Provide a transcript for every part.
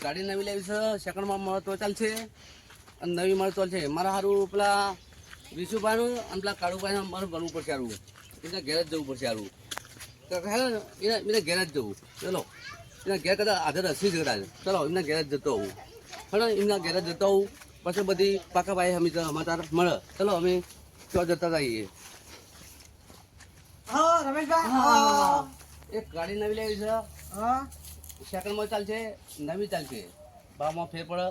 ગાડી નવી લેવી છે, સેકન્ડમાં મળે તો ચાલશે અને નવી મળે તો ચાલશે. મારા સારું પેલા વિશુભાઈનું અને પેલા કાળુભાઈ મારે બનવું પડશે સારું, એને ઘેર જ જવું પડશે સારું. એને ઘેર જ જવું, ચલો એના ઘેર કદાચ આધાર હસી જ કદાચ, ચલો એમના ઘેર જ જતો હોઉં, પણ એમના ઘેર જ જતો હોઉં. પછી બધી પાકાભાઈ અમે સમાચાર મળે, ચલો અમે ત્યાં જતા રહીએ. હા રમેશભાઈ, એક ગાડી નવી લેવી છે, સેકન્ડમાં ચાલશે નવી ચાલશે, ભાવમાં ફેર પડે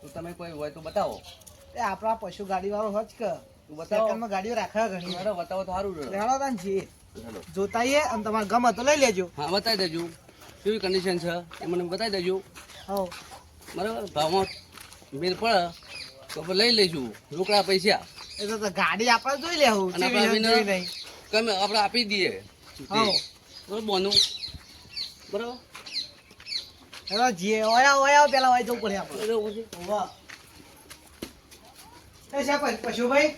તો તમે કોઈ હોય તો બતાવો. એ આપણા પશુ ગાડી વાળો હોજ કે તું બતાવો. સેકન્ડમાં ગાડીઓ રાખે ઘણી. હેડો બતાવો તો સારું રહે. લેવડો તાન છીએ હેડો. જોતાઈએ અને તમારે ગમે તો લઈ લેજો. હા બતાવી દેજો કેવી કન્ડિશન છે એ મને બતાવી દેજો. હો બરાબર, ભાવમાં મેળ પડે તો આપણે લઈ લઈશું રોકડા પૈસા, એ તો ગાડી આપણે જોઈ લેવું અને જેવી આપણે જેવી નહીં. ગમે આપણે આપી દઈએ. હો બરાબર બોનું બરાબર. હવે જીએ ઓયા પેલા ઓય જવું પડે આપણે. બરાબર પછી વાહ એ સાહેબ પશુભાઈ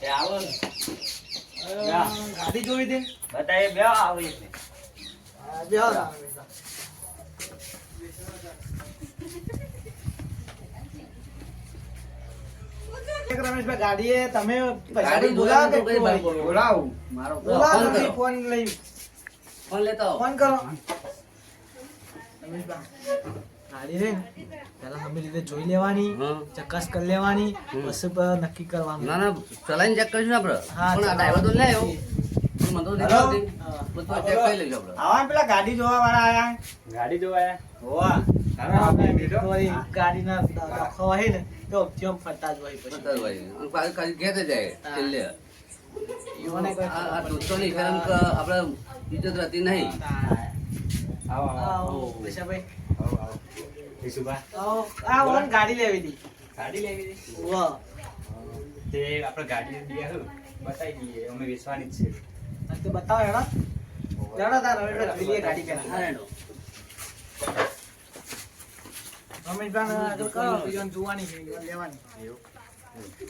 એ આવો ને. ગાડી જોઈ દે. બધાએ બે આવી છે. હા, બેહો તાન. એક રમેશભાઈ ગાડીએ તમે પૈસા ગાડી બોલાવો કે કઈ ભાઈ કોઈ? બોલાવું મારો બોલાવો ફોન તમે કરો. ફોન લઈ ફોન લેતો આવો. ફોન કરો રમેશભાઈ ગાડી રે પેલા અમે રીતે જોઈ લેવાની, હા. ચકાસ કરી લેવાની, પછી નક્કી કરવાનું. ના ના ચલાઈને ચેક કરીશું આપણે. હા, પણ આ ડ્રાઈવર તો લે આવ્યો પણ મને તો હેલો? દેખાડતી. હા. બધું ચેક કરી લઈશું આપણે. આવા પેલા ગાડી જોવા વાળા આયા. ગાડી જોવા આયા? હોવા તમારી ગાડીના ડખો હોય ને તો જેમ ફરતા જ હોય પછી. બતાવ ભાઈ. અને પાછું ખાલી ઘેર જ જાય હા. છેલ્લે. ઈવોને કોઈ આ દોસ્તોની શરમ કે આપણે ઇજ્જત રહેતી નહીં. આવો આવો આવો પૈસાભાઈ. આવો આવો વિશુભા, આવો આ ઓન ગાડી લેવી હતી. ગાડી લેવી છે? વાહ તે આપણે ગાડી લઈએ શું બતાવી દઈએ, અમે વેચવાની જ છે. અને તો બતાવો હેડો હેડો તાર રમેશભાઈ જોઈએ ગાડી હા, પેલા. હેડો. રમેશભાઈ આગળ કરો બીજાને જોવાની છે ઈવોને લેવાની. એવું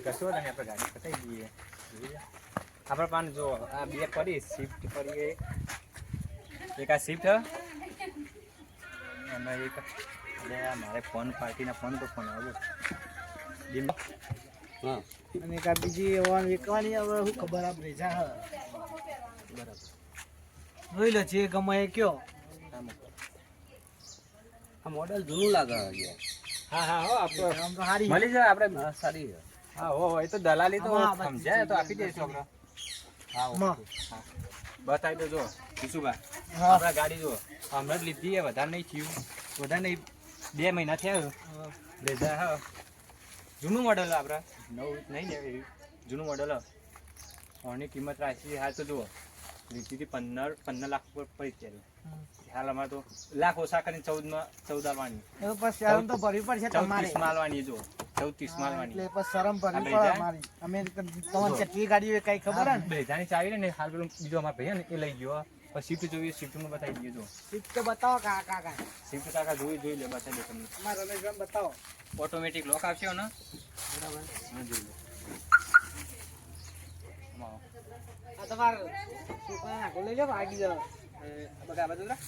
કશો નહીં, આપણે ગાડી બતાવી દઈએ. જોઈએ. આપણે પાન જો આ બે પડી શિફ્ટ કરીએ, એક આ શિફ્ટ અને એક એટલે આ મારે ફોન પાર્ટીના ફોન તો ફોન આવ્યો ડીમ. હા અને એક આ બીજી ઓન વેકવાની હવે શું ખબર આપ રેજા હ. બરાબર. જોઈ લો જે ગમે એ કયો. આ મોડેલ જૂનું લાગે છે. હા હા હો આપણે આમ તો હારી મળી જાય આપણે. હા, સારી છે. હા હો એ તો દલાલી તો આમાં આ સમજાય તો આપી દઈશું આપણે. હા માં. ઓકે. હા બતાવી દો જો વિશુભા, હા આપણા ગાડી જો હમણાં જ લીધી છે, વધારે નહીં થયું, વધારે નહીં 2 મહિના થયા. રેઝા હા જૂનું મોડલ આપણે નવું નહીં લેવું, જૂનું મોડલ ઓની કિંમત રાખી હાલ તો જુઓ લીધી 15 લાખ ઉપર પડી ત્યારે. હાલ અમારે તો લાખ ઓછા કરીને 14 આવવાની, એ પછી શરમ તો ભરવી પડશે 14 તમારે. 30 માલવાની જો 14 30 માલવાની. એટલે પછી શરમ ભરવી આ પડે બેજા? અમારી. અમે તમને કેટલી ગાડીઓ કઈ ખબર હે ને? બેજાની ચાવી ને હાલ પેલું બીજો અમારા ભાઈ ને એ લઈ ગયો. પછી શિફ્ટ જોઈએ, શિફ્ટમાં બતાવી દઈએ જો સીટ તો બતાવો કાકા. શિફ્ટ કાકા જોઈ લે બતાવી દે તમને. અમારા રમેશભાઈ બતાવો. ઓટોમેટિક લોક આવશે ને બરાબર. હા જોઈ લો. આમાં આવો. આ તમારે છોકરાને આગળ લઈ જાઓ આગી જાઓ. બધા આ બાજુ લા.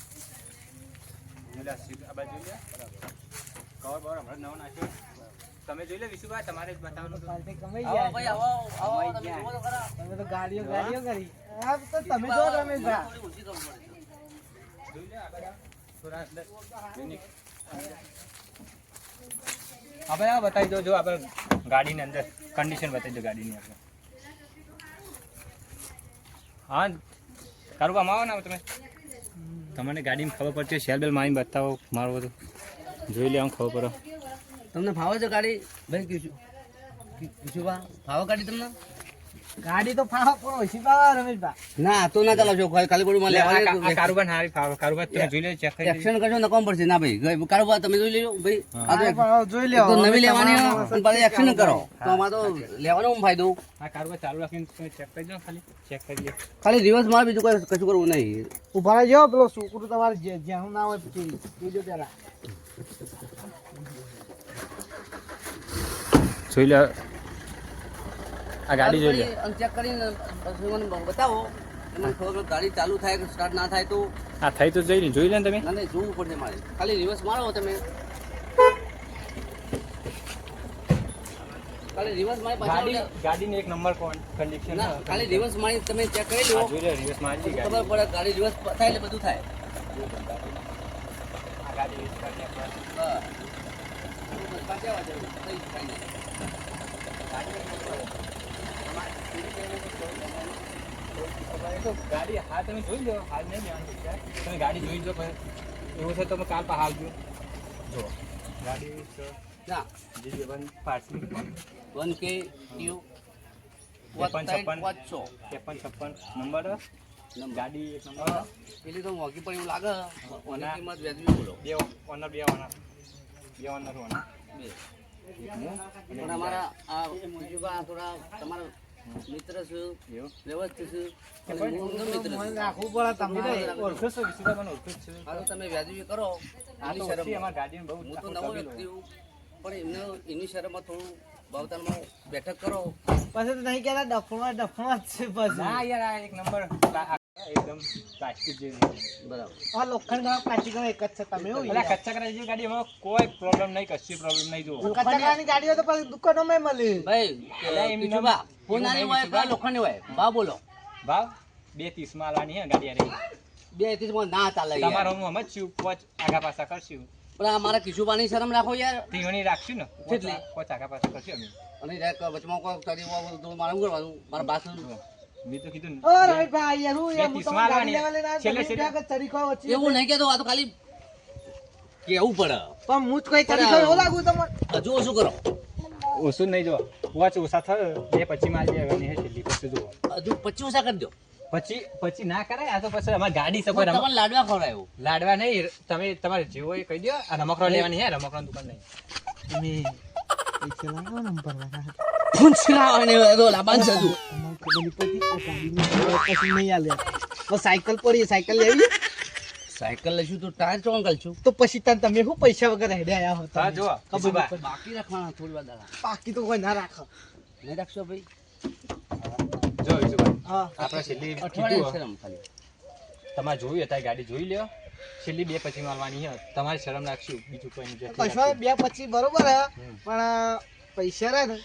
જોઈ લે શિફ્ટ આ બાજુ જોઈ લે. બરાબર. કવર બરાબર હમણાં નવો નાખ્યો. તમે જોઈ લે વિશુભાઈ, તમારે જ બતાવવાનું હતું. પાર્ટી કમાઈ આવો ગયા. ભાઈ, આવો આવો, અમારી તમે ક્યાં? જુઓ તો ખરા. તમે તો ગાડીઓ કરી. હા તો તમે જો રમેશભાઈ. થોડી ઊંચી કરવું પડે. જોઈ લે આ બાજુ. થોડા અંદર. યુનિક. હા ભાઈ આ બતાવી દો જો આપણે ગાડીની અંદર કન્ડિશન બતાવી દો ગાડીની આપણે. હા કારુબામાં આવો ને તમે, તમને ગાડીમાં ખબર પડશે. શેર બેલ મારીને બતાવો મારો બધું જોઈ લે, આમ ખબર પડે. તમને ફાવે છે ગાડી ભાઈ? કિશુભા ફાવે ગાડી તમને? ગાડી તો ફાવા પણ ઓછી પાવા રમેશભાઈ. ના તો ના ચાલો છો, ખાલી ગોળી માં આ કારુબાર હારી ફાવે. કારુબાર તમે જોઈ લે, ચેક કરી લે. એક્શન કરશો નકામ પડશે. ના ભાઈ કારોબાર તમે જોઈ લેજો ભાઈ. આ તો પણ જોઈ એક લો તો નવી લેવાની અને પાછી એક્શન કરો તો આમાં તો લેવાનો હું ફાયદો? આ કારુબાર ચાલુ રાખીને તમે ચેક કરી દો, ખાલી ચેક કરી લે. ખાલી રિવર્સ માર, બીજું કઈ કશું કરવું નહીં. ઉભા રહી જાઓ પેલો છોકરું તમારે જ્યાં ના હોય પછી જોજો પેલા. જોઈ લે આ ગાડી જોઈ લે. ચેક કરીને પછી મને બતાવો. મને ખબર પડે ગાડી ચાલુ થાય કે સ્ટાર્ટ ના થાય તો. આ થઈ તો જોઈ લે ને તમે. ના નહીં, જોવું પડશે મારે. ખાલી રિવર્સ મારો તમે. ખાલી રિવર્સ મારી પાછા ગાડીને એક નંબર કન્ડિશન ના ખાલી રિવર્સ મારી તમે ચેક કરી લો રિવર્સ મારી ખબર પડે ગાડી રિવર્સ થાય એટલે બધું થાય આ ગાડી યુઝ કરી બસ પાછા વાંચો કઈ થાય નહીં ગાડી હા તમે જોઈ લો હાલ નહીં લેવાનું તમે ગાડી જોઈ લો પછી એવું છે તો તમે કાલ પર આવજો જો ગાડી ના G7 parcel 1K you 53 number ગાડી એક નંબર પેલી તો મોંઘી પણ એવું લાગે ઓના કિંમત વ્યાજબી બોલો બે ઓનર પણ અમારા આ બીજું થોડા તમારા મિત્ર છે વ્યવસ્થિત છે અને હું એમનો મિત્ર છું. રાખવું પડે તમે ઓળખો છો વિશુભાઈ ઓળખો છો હાલો તમે વ્યાજબી કરો આ તો એની શરમ અમારી ગાડીને બહુ હું તો નવો વ્યક્તિ છું પણ એની શરમમાં થોડું ભાવતાલમાં બેઠક કરો પછી તો નહીં કહેતા ડફમાં જ છે પછી ના યાર આ એક નંબર એકદમ પ્લાસ્ટિક જેવી બરાબર આ લોખંડ ગામ પ્લાસ્ટિક એક જ છે તમે એવું એટલે કચ્ચા કરાઈ જેવી ગાડી એમાં કોઈ પ્રોબ્લેમ નહીં કશી પ્રોબ્લેમ નહીં જુઓ કચરાની ગાડીઓ તો પછી દુકાનોમાં મળી ભાઈ એમ બીજું બા પોનાની હોય કે લોખંડની હોય બા બોલો ભાવ 230 માં આલવાની હે ગાડી યાર 230 ના ચાલે યાર. તમારો હું સમજ છું પોચ આગા પાછા કરશું પણ આ મારા કિશુબાની શરમ રાખો યાર તીવણી રાખશું ને કેટલી? પોચ આગા પાછા કરશું અમે અને યાર વચમાં કોઈ તરી તો મારે શું કરવાનું મારા બાસુ મેં તો કીધું ને ઓ ભાઈ યાર હું એમ તો ગાડી લેવા લઈને આવ્યો, છેલ્લે તમે ત્યાં આગળ તરીકો વચ્ચે એવું નહીં કેતો આ તો ખાલી કેવું પડે પણ હું જ કોઈ તરીકો એવો લાગુ તમને હજુ શું કરો ઓછું નહીં જો પોચ ઓછા થાય 225 માં આવી જવાની હે છેલ્લી પછી જુઓ હજુ 25 ઓછા કરી દો પછી ના કરાય આ તો પછી અમારી ગાડી છે કોઈ તમને લાડવા ખવડાવ્યો લાડવા નહીં તમે તમારે જેવો એ કહી દો આ રમકડો લેવાની હે રમકડો દુકાન નહીં તમે પૈસા લાવો ને ભરવાના પૂંછલાવાને તો લાબાન છે હજુ અમાર ખબર પડી આ ગાડીની પછી નહીં આલે તો સાયકલ પડી સાયકલ લેવી સાયકલ લઈશું તો ટાયર ચોંક કરશું તો પછી તમે શું પૈસા વગર હેડે આયા હો હા જો ખબર વિશુભા, પડી. બાકી રાખવાના થોડી વાર દાડા બાકી તો કોઈ ના રાખો નહીં રાખશો ભાઈ જો વિશુભાઈ, હા આપણે છેલ્લી અઠવાડિયે કીધું શરમ ખાલી તમારે જોયું અત્યારે ગાડી જોઈ લ્યો છેલ્લી 225 મારવાની હે તમારી શરમ રાખશું બીજું કોઈ નહીં કશો 225 બરોબર હે પણ પૈસા રે ને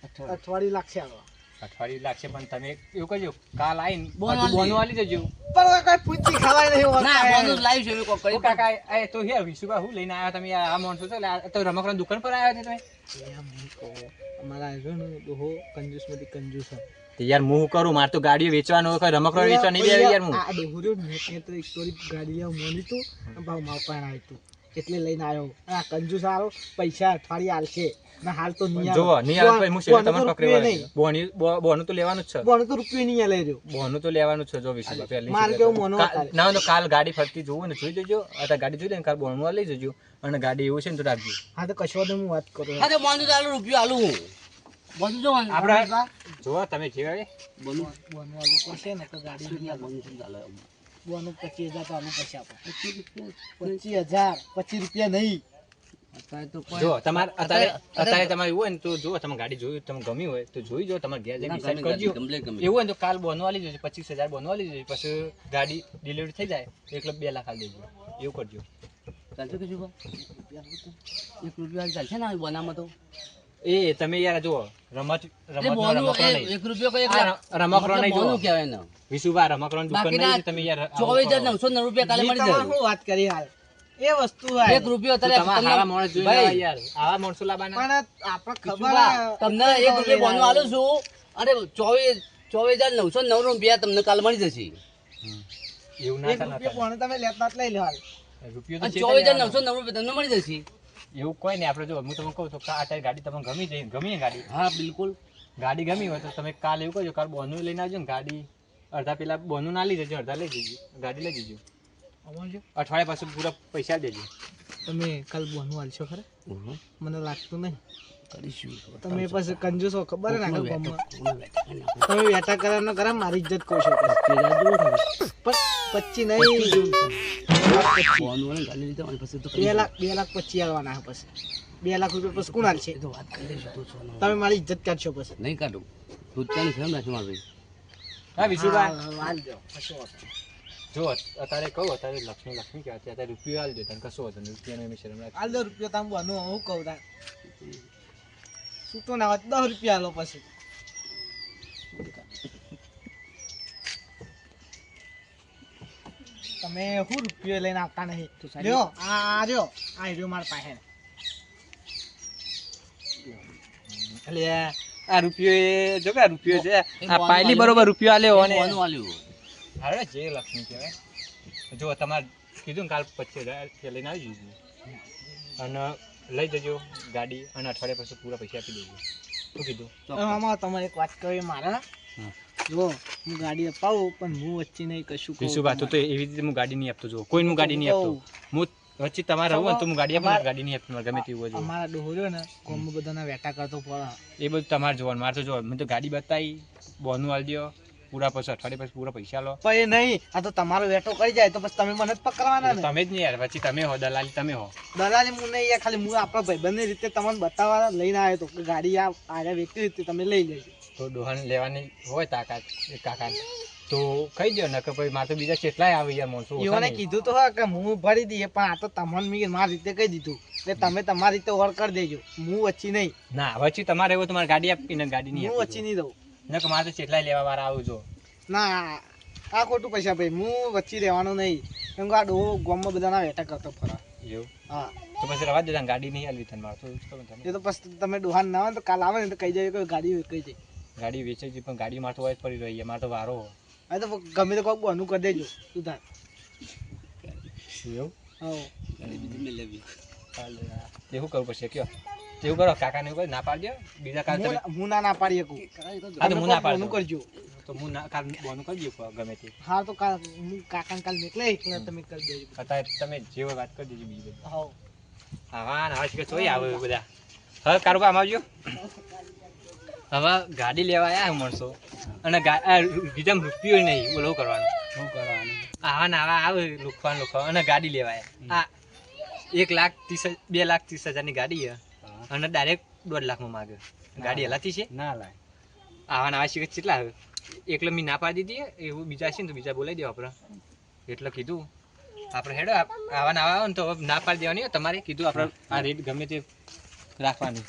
અઠવાડિયે અઠવાડિયું લાગશે આવો અઠવાડિયું લાગશે પણ તમે એવું કહેજો કાલ આવીને બોન બધું આલી બોનું આલી જજો પણ હવે કોઈ પૂછી ખવાય નહીં ના હોતા બોનસ લાઈવ છે મેં કોઈ કરી ઓ કાકા એ તો યાર વિશુભા હું લઈને આવ્યા તમે આ માણસો છો એટલે આ તો રમકડા દુકાન પર આવ્યા છે તમે એમ નહીં કહો અમારા આવ્યો ને ડોહો કંજૂસ માંથી કંજૂસ હે. તો યાર હું શું કરું મારે તો ગાડીઓ વેચવાનો હોય રમકડો વેચવા નહીં બે યાર હું આ ડોહો રહ્યો ને મેં તો એક થોડી ગાડી લેવા મોની તું ભાવ માવ પણ આવ્યું તું એટલે લઈને આવ્યો આ કંજૂસ આરો પૈસા અઠવાડિયે આલશે ના હાલ તો નહીં જોવો નહીં આવે પછી હું શેઠ તમને પકડવા બોનું તો લેવાનું જ છે બોનું તો રૂપિયો નહીં આલે રહ્યો બોનું તો લેવાનું જ છે જો વિશુભા પહેલી મારે કેવું મોનો ના તો કાલ ગાડી ફરતી જોવું ને જોઈ દેજો અત્યારે ગાડી જોઈ લે કાલ બોનું લઈ જજો અને ગાડી એવું છે ને તો રાખજો હા તો કશો હું વાત કરું હા તો બોનસ આલુ રૂપિયો આલુ હું બોનસ જો આપણે જોવો તમે જે હોય બોનસ બોનું આલુ પડશે ને તો ગાડી કેટલા બોનસ ચાલે બોનું 25000 તો આલુ પડશે આપણે 25000 25 રૂપિયા નહીં અત્યારે તો જો તમારે અત્યારે તમારે એવું હોય ને તો જો તમે ગાડી જોઈ તમે ગમી હોય તો જોઈ જો તમારે ઘેર જઈને ડિસાઈડ કરજો એવું હોય ને તો કાલ બોનો આલી જજો 25000 બોનો આલી જજો પછી ગાડી ડિલિવરી થઈ જાય એટલે 2 લાખ આલી દેજો એવું કરજો ચાલશે કે જુઓ 1 રૂપિયા ચાલશે ને બનામાં તો એ તમે યાર જો રમત એટલે રમત બોનું રમકડો નહીં 1 રૂપિયો કઈ રમકડો નહીં બોનું જો કહેવાય ને વિશુભા રમકડાની દુકાન બાકીના નહીં તમે યાર 24909 રૂપિયા કાલે મળી તમે જાય શું વાત કરી હાલ એ વસ્તુ હે 1 રૂપિયો તો અત્યારે તમારા હારા માણસ જોઈ લેવા ભાઈ, યાર આવા માણસો લાવવાના પણ આપણે ખબર વિશુભા, હે, તમને 1 રૂપિયો બોનું આલું છું અરે 24909 રૂપિયા તમને કાલે મળી જશે એવું ના એક ચાલે રૂપિયો બોનું તમે લેતા જ લઈ લો હાલ રૂપિયો તો અને છે 24909 રૂપિયા તમને મળી જશે એવું કોઈ નહીં આપણે જો હું તમને કહું તો આ ટાઈર ગાડી તમને ગમી ગાડી હા બિલકુલ ગાડી ગમી હોય તો તમે કાલ એવું કરજો કાલ બોનું લઈને આવજો ને ગાડી અડધા પેલા બોનું ના લઈ જજો અડધા લઈ જજો ગાડી લઈ જજો સમજો અઠવાડિયા પાછું પૂરા પૈસા દેજો તમે કાલ બોનું હાલશો ખરે મને લાગતું નહીં કરીશું તમે પછી કંજૂસો ખબર હે ને આગળ ગામમાં. કોનું તમે વેટા કરવાનો કરા મારી ઇજ્જત કહો છો પણ 25 નહીં બોનું વાળાને ગાલી લીધા અને પછી તો 2 લાખ 25 આલવાના હે પછી 2 લાખ રૂપિયા પછી કોણ હાલશે એ તો વાત કરી લઈશું તો સોનો તમે મારી ઇજ્જત કાઢશો પછી નહીં કાઢું રૂપિયાની ફેમ રાખી માર ભાઈ હા વિશુભા હાલજો કશો વાંધો નહીં. જો અત્યારે કહું અત્યારે લક્ષ્મી કહેવાય અત્યારે રૂપિયો આલજો તને કશો હતો રૂપિયાનો એમ શરમ રાખી હાલ દો રૂપિયો તમે બોનું હું કહું તા છૂટો ના હોય 10 રૂપિયા આલો પછી તમે શું રૂપિયો લઈને આવતા નહીં લ્યો આ રહ્યો આ રહ્યો મારા પાસે એટલે આ રૂપિયો એ જો કે આ રૂપિયો છે આ પાયલી બરોબર રૂપિયો આલ્યો અને બોનું આલ્યું. અરે જે લક્ષ્મી કહેવાય જો તમારે કીધું ને કાલ 25,000 લઈને આવી જજો અને લઈ જજો ગાડી અને અઠવાડિયા પછી પૂરા પૈસા આપી દેજો શું કીધું આમાં તમારે એક વાત કરવી મારા જો હું ગાડી અપાવું પણ હું વચ્ચે નહીં કશું કહું. વિશુભા તો એવી રીતે હું ગાડી નહીં આપતો જો કોઈ હું ગાડી નહીં આપતો હું વચ્ચે તમારે રહું ને તો હું ગાડી આપું ગાડી નહીં આપતો ગમે તેવું હોય અમારા ડોહર્યો ને ગામમાં બધાના વેટા કરતો પડે એ બધું તમારે જોવાનું મારે તો જો મેં તો ગાડી બતાવી બોનું આલી દો પૂરા પછી અઠવાડિયા પછી પૂરા પૈસા લો પણ એ નહીં આ તો તમારો વેટો કરી જાય તો પછી તમે મને જ પકડવાના ને તમે જ નહીં યાર પછી તમે હો દલાલી તમે હો દલાલી હું નહીં યાર ખાલી હું આપણા ભાઈબંધની રીતે તમને બતાવવા લઈને આવ્યો તો કે ગાડી આ આર્યા વ્યક્તિ રીતે તમે લઈ લેજો તો ડોહાને લેવાની હોય તાકાત એ કાકા તો કહી દો ને કે ભાઈ મારે તો બીજા કેટલાય આવે યાર માણસો ઓછા એઓને નહીં. કીધું તો હા કે હું ભરી દઈએ પણ આ તો તમને મેં મારી રીતે કહી દીધું એટલે તમે તમારી રીતે ઓર કરી દેજો હું વચ્ચે નહીં ના વચ્ચે તમારે એવું તમારે ગાડી આપીને ગાડી નહીં હું વચ્ચે નહીં દઉં ન કે મારે તો કેટલાય લેવા વાળા આવું જો ના આ ખોટું પૈસા ભાઈ હું વચ્ચે રહેવાનું નહીં કેમ કે આ ડોહો ગામમાં બધાના વેટા કરતો ફરા એવું હા તો પછી રવા દેતા ગાડી નહીં આલવી તને મારે તો એવું જ કહું તને. એ તો પછી તમે ડોહાન ના હોય તો કાલ આવે ને તો કહી જાય કે ગાડી કહી જાય ગાડી વેચે છે પણ ગાડી મારે તો હોય જ પડી રહી છે મારે તો વારો હો. આ તો ગમે તો કોઈક બહાનું કરી દેજો સુધાર એવું હા ગાડી બીજી મેં લેવી. એવું કરવું પડશે કયો એવું કરો કાકાને એવું કરો ના પાડી દો બીજા કાલ તમે હું ના પાડી શકું હા તો હું ના બહાનું પાડું કરજો તો હું ના કાલ બોનું કરી દઉં ગમે તે હા તો કાલ હું કાકાને કાલ નીકળે એટલે તમે કરી દેજો અત્યારે તમે જેવો વાત કરી દેજો બીજી બધી હા આવા ને આવા શીખે ચોઈ આવે બધા હવે કારોબાર આમ આવજો હવે ગાડી લેવા આવ્યા માણસો અને બીજા રૂપિયો નહીં બોલો કરવાનું શું કરવાનું? આવા ને આવા આવે લુખવા અને ગાડી લેવા આવ્યા આ 2,30,000 ની ગાડી છે અને ડાયરેક્ટ 1.5 લાખમાં માગે ગાડી હલાતી છે ના લાય. આવા ને આવા શીખે કેટલા આવે એકલો મેં ના પાડી દીધી એવું બીજા છે ને તો બીજા બોલાવી દેવા આપણે એટલે કીધું આપણે હેડો આવા ને આવા આવે ને તો હવે ના પાડી દેવાની હોય તમારે કીધું આપણે આ રેટ ગમે તે રાખવાની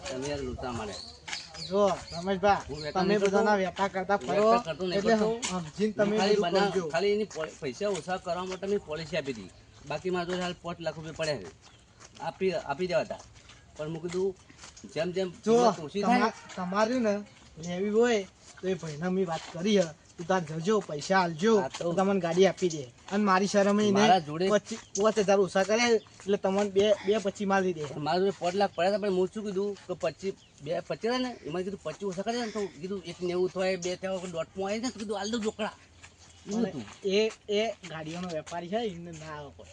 તમે યાર લૂંટા મારે. જો રમેશભા હું વેપાર તમે નહીં કરતો. બધાના વેપાર કરતા ફરો વેપાર કરતો નહીં એટલે કરતો. સમજીને તમે ખાલી બધું બનાવ- કરજો. ખાલી એની પૈસા ઓછા કરવા માટે મેં પોલિસી આપી હતી. બાકી મારે તો હાલ 5 લાખ રૂપિયા પડ્યા છે. આપી દેવા હતા પણ મેં કીધું જેમ જેમ જો કિંમત ઓછી થાય ને, તમારું ને લેવી હોય તો એ ભાઈને મેં વાત કરી હે તું તાર જજો પૈસા આલજો હા તો. તો તમને ગાડી આપી દે અને મારી શરમ નહીં મારા જોડે- 5,000 ઓછા કરે એટલે તમને બે 25 મારી દે મારા જોડે 5 લાખ પડ્યા હતા પણ હું શું કીધું કે 25 ને એમાં કીધું 25 ઓછા કરે ને તો કીધું 190 થાય 2 થાય દોઢમાં આવી જાય તો કીધું હાલ દઉં રોકડા એવું અને હતું. એ ગાડીઓનો વેપારી છે એને ના આવે કોઈ.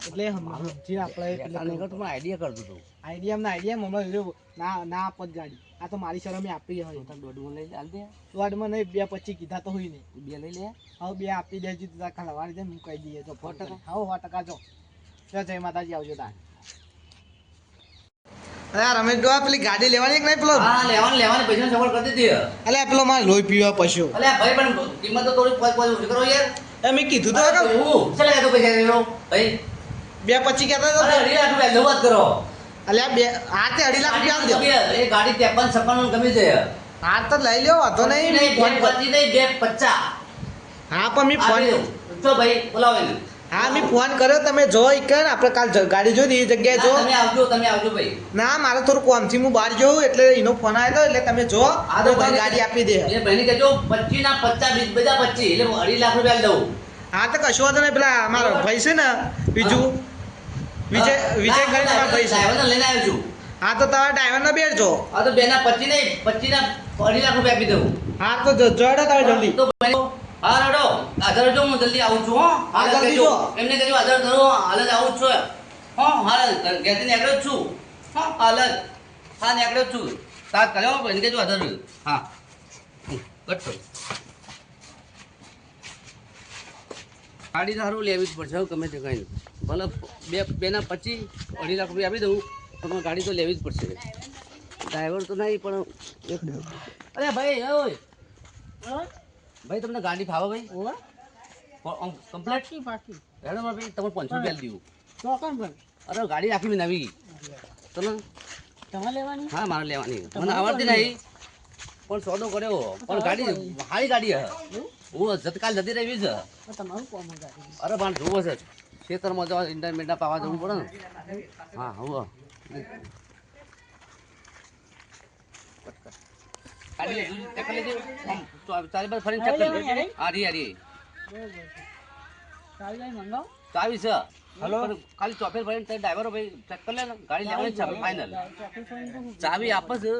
એટલે સમજીને આપણે વેચાણ નહીં કરતો પણ આઈડિયા કરતો હતો. આઈડિયા મમ્મી લ્યો ના આપત ગાડી આ તો મારી શરમે આપી હોય તો દોઢમાં લઈ લે, હાલ દે. વાડમાં નહીં 2,25 કીધા તો હોય નહીં 2 લઈ લે. હવે 2 આપી દેજો તો તાર ખાલી વાળી દે હું કહી દઈએ તો 100%? હા 100% જો જય માતાજી આવજો તાર અરે રમેશ ડોહા પેલી ગાડી લેવાની કે નહીં પેલો હા લેવાની પૈસા સગવડ કરી દીધી. અલે પેલો મારે લોહી પીવા પશુ અલ્યા ભાઈ પણ કિંમત તો થોડી ઓછી કરો યાર. એ મેં કીધું તો હા, કે એવું ચાલે તો પૈસા લેલો ભાઈ. 2,25 કહેતા અરે હતા 2.5 લાખ રૂપિયા વાત કરો. અલ્યા આ તે 2.5 લાખ રૂપિયા આલ દો એ ગાડી 53-56 ગમી છે. હા તો લઈ લ્યો વાંધો નહીં મેં ફોન કર- 2.25 નહીં 2.50. હા પણ મેં ફોન આપી દઉં. જો ભાઈ બોલાવો એને. હા મેં ફોન કર્યો તમે જો ઈકન આપણે કાલ ગાડી જોઈ એ જગ્યાએ જો ના, તમે આવજો ભાઈ. ના મારે થોડું કોમથી હું બહાર જઉં એટલે એનો ફોન આવ્યો એટલે તમે જો આ તો તો તમને ગાડી આપી દે એ ભાઈને કહેજો 25 ના 50 બધા 25 એટલે 2.5 લાખ રૂપિયા આલી દઉં. હા તો કશું વાંધો નહીં પેલા મારો ભાઈ છે ને બીજું વિજય વિજય કરીને મારો ભાઈ છે ડ્રાઈવરને લઈને આવ્યો છું. હા તો તમારા ડ્રાઈવરને બેસજો આ તો 2 ના 25 નહીં 25 ના 2.5 લાખ રૂપિયા આપી દઉં. હા તો જોડો તમે જલ્દી તો ભાઈ હા રડો આધાર જો હું જલ્દી આવું છું હો. હા, જલ્દી કહેજો. જો. એમને કહેજો આધાર કરો હાલ જ આવું જ છું હો હાલ ઘેરથી નીકળ્યો જ છું હો હાલ જ હા નીકળ્યો જ છું તાર કર્યો એને કહેજો આધાર હા કટ કરો. ગાડી તારું લેવી જ પડશે હો, ગમે તે કઈ ભલે 2 ના 25 2.5 લાખ રૂપિયા આપી દઉં પણ ગાડી તો લેવી જ પડશે. ડ્રાઈવર તો નહીં પણ અરે ભાઈ ઓય ભાઈ તમને ગાડી ફાવે ભાઈ કમ્પ્લીટ પાકી હેડો ભાઈ તમને 500 રૂપિયા દઉં. ચોકન ભાઈ અરે ગાડી રાખી મેં નવી ચલો તમારે લેવાની હા મારે લેવાની મને આવડતી નહીં પણ સોદો કર્યો પણ ગાડી સારી ગાડી હે હું જતકાલ જતી રહી છે તમારું કોમ ગાડી અરે પણ જોવો છે ખેતરમાં જવા ઇન્ટરનેટના પાવા જવું પડે ને હા હવે ગાડી લેજો ચેક કરી લેજો આમ ચાલી બાજુ ફરીને ચેક કરી લેજો હા રી ચાલ જાય મંગાવ ચાવી છે હલો ખાલી ચોફેર ભરીને તે ડ્રાઈવરો ભાઈ ચેક કરી લે ને ગાડી લેવાની છે ફાઇનલ ચાવી આપે છે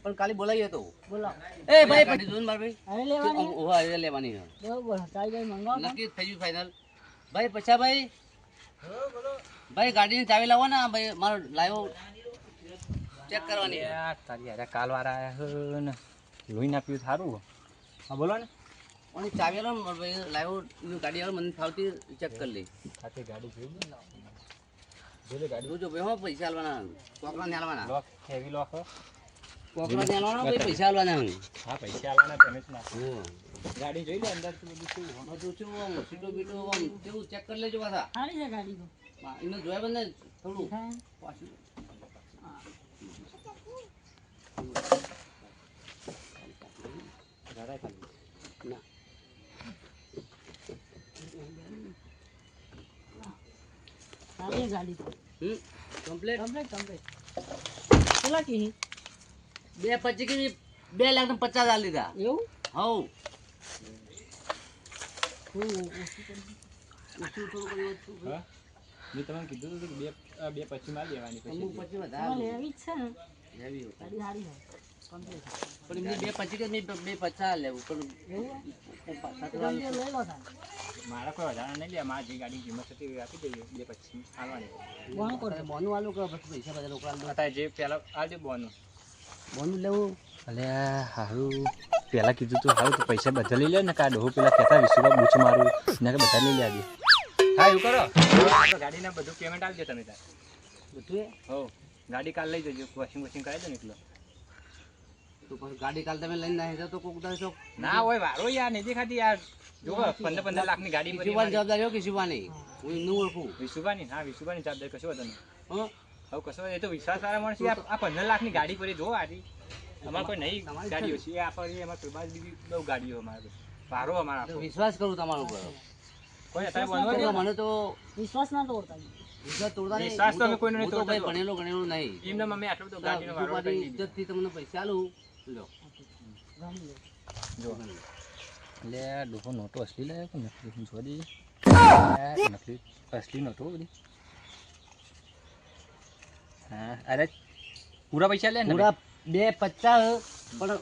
પણ ખાલી બોલાવીએ તો બોલાવો એ ભાઈ ગાડી જોઈને માર ભાઈ હવે લેવાની ઓહો એ લેવાની છે બરોબર ચાલ જાય મંગાવ નક્કી થઈ ગયું ફાઇનલ ભાઈ પછા ભાઈ ભાઈ ગાડીની ચાવી લાવો ને ભાઈ મારો લાવ્યો ચેક કરવાની યાર તારી યાર કાલ વાળા આયા ને લોહી નાખ્યું સારું હા બોલો ને અને ચાવી આલો ને મારો ભાઈ લાવ્યો ગાડી આવો મને ફાવતી ચેક કરી લઈ સાથે ગાડી જોઈ જોઈ ગાડી જોજો ભાઈ હો પૈસા આલવાના કોકરા ને આલવાના લોક હેવી લોક કોકરા ને આલવાના ભાઈ પૈસા આલવાના હા પૈસા આવવાના તમે જ નાખો હમ ગાડી જોઈ લે અંદર બધું શું બધું શું આમ સીટો બીટો આમ કેવું ચેક કરી લેજો પાછા સારી છે ગાડી તો એને જોયા બંને થોડું પાછું જરાય ખાલી ના સારી ગાડી તો કમ્પ્લેટ કમ્પ્લીટ કમ્પ્લીટ કેટલા કી 2.25 કે 2,50,000 આ લીધા એવું હવ હા મેં તમને કીધું હતું કે બે પછી માર દેવાની અમુક પછી પછી વધારે લેવી જ છે ને લેવી હોય. ગાડી સારી છે કમ્પ્લીટ પણ એમને 2.25 કે 2,50,000 લેવું પણ એવું પાછા તો લઈ લો થાય મારા કોઈ વધારા નહીં લે મારા જે ગાડી કિંમત હતી એ આપી દઈએ બે પછી આવવાની બોનું કોણ બોનું વાળું કે પછી પૈસા બધા લોકો આલ દો. અત્યારે જે પહેલાં આવજો બોનું બોનું લેવું અલે હારું પહેલાં કીધું તું હારું તો પૈસા બધા લઈ લે ને કા ડોહો પેલા કહેતા વિશ્વમાં બૂચ મારું ને કે બધા લઈ લેજે હા એવું કરો તો ગાડીના બધું પેમેન્ટ આપજો તમે તાર બધું એ હો ગાડી કાલ લઈ જજો વોશિંગ વોશિંગ કરાવી દો ને એટલો તો પછી ગાડી કાલ તમે લઈને ના હેજો તો કોક દાડે તો ના હોય વારો યાર નહીં દેખાતી યાર જો 15 લાખની ગાડી પડી કિશુભાઈ જવાબદારી હો કિશુભાઈ હું એમને ઓળખું વિશુભાની હા વિશુભાની જવાબદારી કશો હતો નહીં હં? હવે કશો એ તો વિશ્વાસ વાળા માણસ છે. આ 15 લાખની ગાડી પડી જો આરી અમારે કોઈ નહીં તમારી ગાડીઓ છે એ આપણી અમારે કોઈ બીજી બહુ ગાડીઓ અમારે વારો અમારા તો વિશ્વાસ કરું તમારા ઉપર કોઈ અત્યારે બનવા તો દે મને તો વિશ્વાસ ના તોડતા વિશ્વાસ તોડતા નહીં. વિશ્વાસ તો અમે કોઈનો નહીં હું તો ભાઈ તોડતો. ભણેલો ગણેલો નહીં એમને અમે આટલું બધું ગાડીનો વારો તમારી કરી દીધો. ઇજ્જતથી તમને પૈસા આલું લો ગમી લે જો એટલે આ ડોહો નોટો અસલી લાવ્યો કે નકલી જોવા દઈએ નકલી અસલી નોટો બધી હા અરે પૂરા પૈસા લે ને પૂરા 2.50 પણ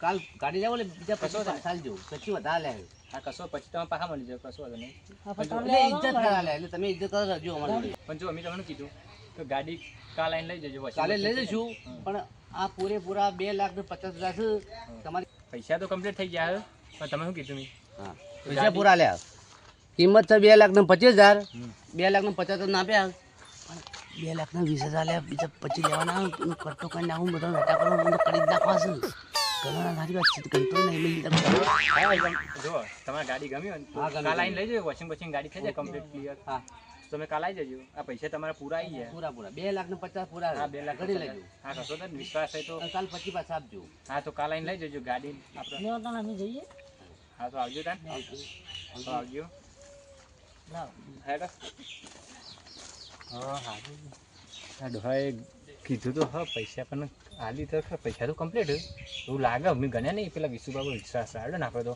કાલ ગાડી જાવ એટલે બીજા કશો 50 ચાલજો પછી વધારે લે હા કશો પછી તમે પાછા મળી જાવ કશો વાંધો નહીં આ પટાણ એટલે લેવા ઇજ્જત કરા લે એટલે તમે ઇજ્જત કરજો અમારી પણ જો અમે તમને કીધું તો ગાડી કાલ આવીને લઈ જજો વોશિંગ કાલે લઈ મશીન. જઈશું પણ આ પૂરેપૂરા 2,50,000 છે તમારી પૈસા તો કમ્પ્લીટ થઈ ગયા હવે. પણ તમે શું કીધું મેં હા પૈસા પૂરા લે કિંમત છે 2,25,000 2,50,000 તો ના આપ્યા પણ 2,20,000 લે બીજા પછી લેવાના આવે તો કરતો કઈ નાખું બધા વેટા કરો મને કરી જ નાખવા છે ઘણા સારી વાત છે કંટ્રોલ નહીં મળી તમે હા એકદમ જો તમારે ગાડી ગમી હોય ને તો હા, ગમી. કાલ આવીને લઈ જજો વોશિંગ મશીન ગાડી થઈ જાય કમ્પ્લીટ ક્લિયર હા તમે કાલ આવી જજો આ પૈસા તમારા પૂરા આવી ગયા પૂરા 2,50,000 પૂરા હા 2 લાખ કરી લેજો હા કશો તો વિશ્વાસ હોય તો કાલ પછી પાછા આપજો હા તો કાલ આવીને લઈ જજો ગાડી આપણે લેવા તાણ અમે જઈએ હા તો આવજો તાન તો આવજો લાવ હેડો હા હા આ ડોહાએ કીધું તો હા પૈસા પણ આલી તો ખરા, પૈસા તો કમ્પ્લીટ એવું લાગે અમે ગણ્યા નહીં પેલા વિશુબાબુ વિશ્વાસ આવ્યો ને આપણે તો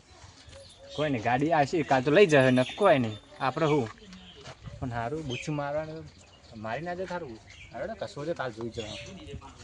કોઈ નહીં ગાડી આવશે કાલ તો લઈ જશે ને કોઈ નહીં આપણે શું પણ સારું બૂચું મારવાનું મારી ના જાય સારું હારું ને કશો છે કાલ જોઈ જવાનું